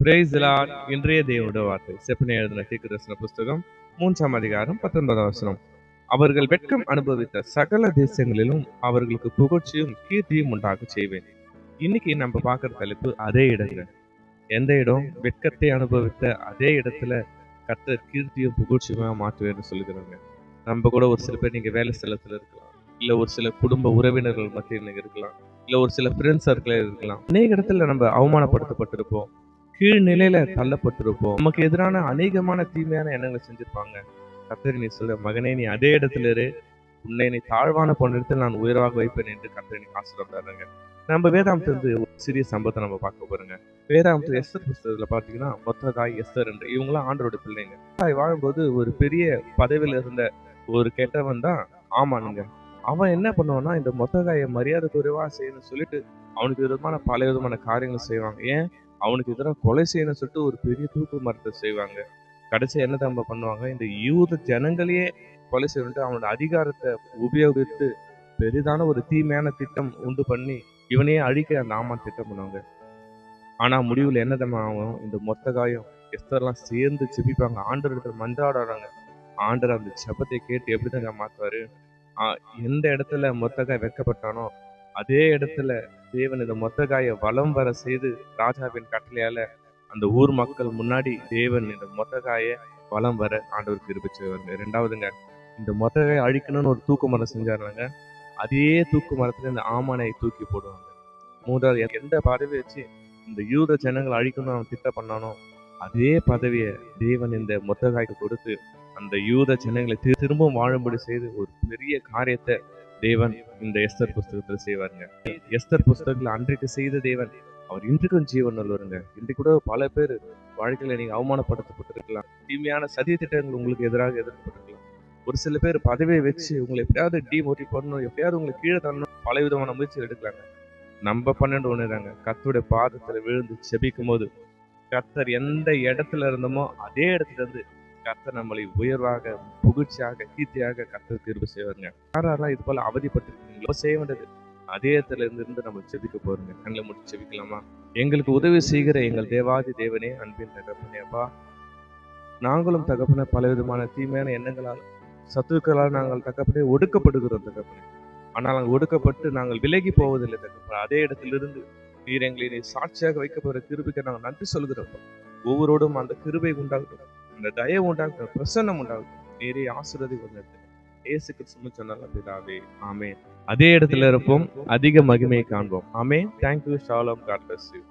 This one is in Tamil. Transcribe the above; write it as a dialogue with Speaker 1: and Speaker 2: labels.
Speaker 1: Praise the Lord. இன்றைய தேவனுடைய வார்த்தை செப்பனியா எழுதின தீர்க்கதரிசன புஸ்தகம் 3ஆம் அதிகாரம் 19ஆம் வசனம். அவர்கள் வெட்கம் அனுபவித்த சகல தேசங்களிலும் அவர்களுக்கு புகழ்ச்சியும் கீர்த்தியும் உண்டாக செய்வேன். இன்னைக்கு நம்ம பார்க்குற தலைப்பு அதே இடங்க. எந்த இடம்? வெட்கத்தை அனுபவித்த அதே இடத்துல கர்த்தர் கீர்த்தியும் புகழ்ச்சியுமா மாற்றுவேன்னு சொல்லுகிறாங்க. நம்ம கூட ஒரு சில பேர் நீங்க வேலை ஸ்தலத்துல இருக்கலாம், இல்ல ஒரு சில குடும்ப உறவினர்கள் மத்தியில் நீங்க இருக்கலாம், இல்ல ஒரு சில ஃப்ரெண்ட்ஸ் சர்க்கிளே இருக்கலாம். அநேக இடத்துல நம்ம அவமானப்படுத்தப்பட்டிருப்போம், கீழ்நிலையில தள்ளப்பட்டிருப்போம், நமக்கு எதிரான அநேகமான தீமையான எண்ணங்களை செஞ்சிருப்பாங்க. கர்த்தர் நீ சொல்ல, மகனே நீ அதே இடத்துல இரு, உன்னை நீ தாழ்வான போன்ற நான் உயர்வாக வைப்பேன் என்று கர்த்தர் நீ ஆசீர்வதிக்கிறாங்க. நம்ம வேதாமத்துல இருந்து ஒரு சிறிய சம்பவத்தை நம்ம பார்க்க போறோங்க. வேதாமத்துல எஸ்தர் புஸ்தகத்துல பாத்தீங்கன்னா மொர்தெகாய், எஸ்தர் என்று இவங்கெல்லாம் ஆண்டவருடைய பிள்ளைங்க. வாழும்போது ஒரு பெரிய பதவியில இருந்த ஒரு கெட்டவன் தான் ஆமானுங்க. அவன் என்ன பண்ணுவான்னா, இந்த மொர்தெகாயை மரியாதை குறைவா செய்யணும்னு சொல்லிட்டு அவனுக்கு விதமான பல விதமான காரியங்களை செய்வாங்க. ஏன்? அவனுக்கு எதிராக கொலை செய்யணும்னு சொல்லிட்டு ஒரு பெரிய தூக்கு மரத்தை செய்வாங்க. கடைசி என்ன தம்ப பண்ணுவாங்க, இந்த யூத ஜனங்களையே கொலை செய்யணும்ட்டு அவனோட அதிகாரத்தை உபயோகித்து பெரிதான ஒரு தீமையான திட்டம் உண்டு பண்ணி இவனையே அழிக்க அந்த ஆமான் திட்டம் பண்ணுவாங்க. ஆனா முடிவுல என்ன தம்ப ஆகும், இந்த மொர்தெகாயும் எஸ்தர்லாம் சேர்ந்து செபிப்பாங்க, ஆண்டவரிடத்துல மன்றாடுறாங்க. ஆண்டவர் அந்த ஜெபத்தை கேட்டு எப்படி தாங்க மாத்துவாரு. எந்த இடத்துல மொர்தெகாய் வெட்கப்பட்டானோ அதே இடத்துல தேவன் இந்த மொர்தெகாயை வலம் வர செய்து ராஜாவின் கட்டளையால அந்த ஊர் மக்கள் முன்னாடி தேவன் இந்த மொர்தெகாயை வலம் வர ஆண்டவர் கிருபை செய்வாங்க. ரெண்டாவதுங்க, இந்த மொர்தெகாயை அழிக்கணும்னு ஒரு தூக்கு மரம் செஞ்சாருங்க, அதே தூக்கு மரத்துல இந்த ஆமானை தூக்கி போடுவாங்க. மூன்றாவது, எந்த பதவி வச்சு இந்த யூத ஜனங்களை அழிக்கணும்னு அவன் திட்டம் பண்ணானோ அதே பதவியை தேவன் இந்த மொர்தெகாய்க்கு கொடுத்து அந்த யூத ஜனங்களை திரும்பவும் வாழும்படி செய்து ஒரு பெரிய காரியத்தை தேவன் இந்த எஸ்தர் புஸ்தகத்துல செய்வாருங்க. எஸ்தர் புஸ்தகத்துல அன்றைக்கு செய்த தேவன் அவர் இன்றைக்கும் ஜீவன் நல்லவருங்க. இன்றைக்கு கூட பல பேர் வாழ்க்கையில நீங்க அவமானப்படுத்தப்பட்டிருக்கலாம், தீமையான சதி திட்டங்கள் உங்களுக்கு எதிராக எதிர்க்கப்பட்டிருக்கலாம். ஒரு சில பேர் பதவியை வச்சு உங்களை எப்படியாவது டிமோட்டிவ் பண்ணணும், எப்படியாவது உங்களை கீழே தரணும், பல விதமான முயற்சிகள் எடுக்கலாங்க. நம்ம 12 ஒண்ணுதாங்க, கர்த்தருடைய பாதத்துல விழுந்து செபிக்கும் போது கர்த்தர் எந்த இடத்துல இருந்தோமோ அதே இடத்துல இருந்து கர்த்தர் நம்மளை உயர்வாக, புகழ்ச்சியாக, கீர்த்தியாக கர்த்தர் தீர்வு செய்வாருங்க. யாரெல்லாம் இது போல அவதிப்பட்டிருக்கீங்களோ செய்ய வேண்டியது அதே இடத்துல இருந்து நம்ம செபிக்க போறோங்க. கண்களை முடிச்சு செபிக்கலாமா? எங்களுக்கு உதவி செய்கிற எங்கள் தேவாதி தேவனே, அன்பின் தகப்பனே, அப்பா, நாங்களும் தகப்பனே பலவிதமான தீமையான எண்ணங்களால், சத்துருக்களால் நாங்கள் தகப்பனே ஒடுக்கப்படுகிறோம் தகப்பனே. ஆனால் நாங்கள் ஒடுக்கப்பட்டு நாங்கள் விலகி போவதில்லை தகப்பனே. அதே இடத்திலிருந்து நீர் எங்களை நீ சாட்சியாக வைக்க போகிற கிருபைக்கு நாங்கள் நன்றி சொல்கிறோம். ஒவ்வொருவரும் அந்த கிருபை உண்டாகட்டும், அந்த தயவு உண்டாகட்டும், பிரசன்னம் உண்டாகட்டும். நீரே ஆசீர்வதி கொண்டு இயேசு கிறிஸ்து சொன்னால பிதாவே, ஆமென். அதே இடத்துல இருப்போம், அதிக மகிமையை காண்போம். ஆமென். தேங்க்யூ. ஷாሎም. God bless you.